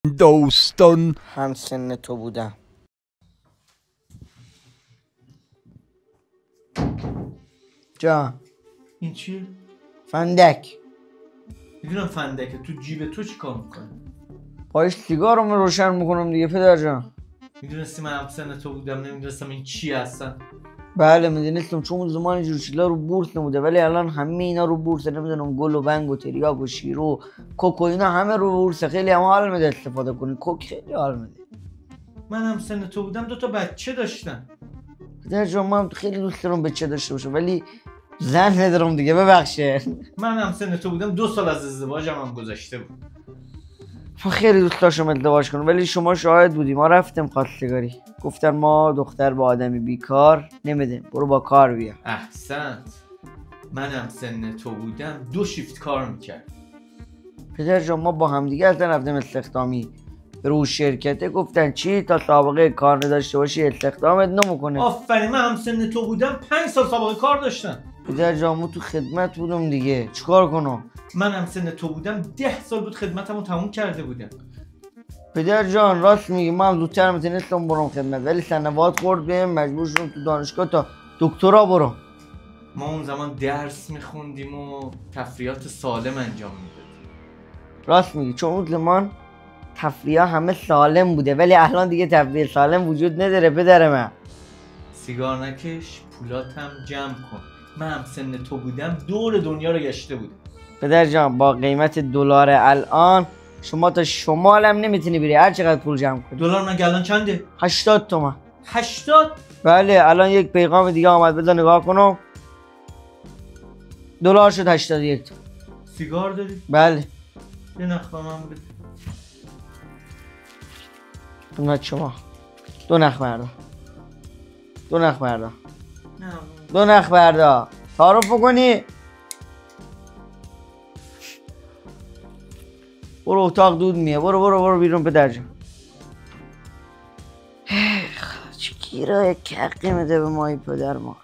دوستان هم سن تو بودم. جان این چیه؟ فندک. میدونم فندکه، تو جیب تو چی کار میکنه؟ پایش سیگارم روشن میکنم دیگه پدر جان. میدونستی من هم سن تو بودم نمیدونستم این چی هستن؟ بله میدونستم، چون زمان اینجور چیزا رو بورس نبوده، ولی الان همه اینا رو بورس. نمیدونم گل و بنگ و تریاک و شیرو و کوک و اینا همه رو بورس. خیلی هم حال میده استفاده کنی. کوک خیلی حال میده. من هم سن تو بودم 2 تا بچه داشتم. پدر جان من خیلی دوست دارم بچه داشته باشم، ولی زن ندارم دیگه، ببخشه. من هم سن تو بودم 2 سال از ازدواجم هم گذشته بود. من خیلی دوست داشتم ازدواج کنم، ولی شما شاهد بودی. ما رفتیم خواستگاری، گفتن ما دختر با آدمی بیکار نمیدیم، برو با کار بیا. احسنت. من هم سن تو بودم 2 شیفت کار میکرد. پدر جان ما با همدیگه اصلا رفتیم استخدامی، رو شرکته گفتن چی تا سابقه کار نداشته باشی استخدامت نمیکنه. آفرین، من هم سن تو بودم 5 سال سابقه کار داشتم. پدر جان ما تو خدمت بودم دیگه، چیکار کنم؟ من هم سن تو بودم 10 سال بود خدمتمو تموم کرده بودم. پدر جان راست میگی، ما هم زودتر میتونستم برم خدمت، ولی سنوات خورد بهم، مجبور شدم تو دانشگاه تا دکترا برم. ما اون زمان درس میخوندیم و تفریحات سالم انجام میدادیم. راست میگی، چون اون زمان تفریح همه سالم بوده، ولی الان دیگه تفریح سالم وجود نداره پدر من. سیگار نکش، پولاتم جمع کن. من هم سن تو بودم دور دنیا رو گشته بودم. پدر جان با قیمت دلار الان شما تا شمال هم نمیتونی بری، هر چقدر پول جمع کنی. دلار مگه الان چنده؟ 80 تومن. 80؟ بله الان یک پیغام دیگه آمد، بذار نگاه کنم. دلار شد 81 تومن. سیگار داری؟ بله. یه نخ به من بده. خدمت شما. 2 نخ بردا. 2 نخ بردا. نه 2 نخ بردا. تعارف بکنی. برو اتاق دود میه. برو بیرون پدر جان. چه گیرای کقی میده به مایی پدر ما.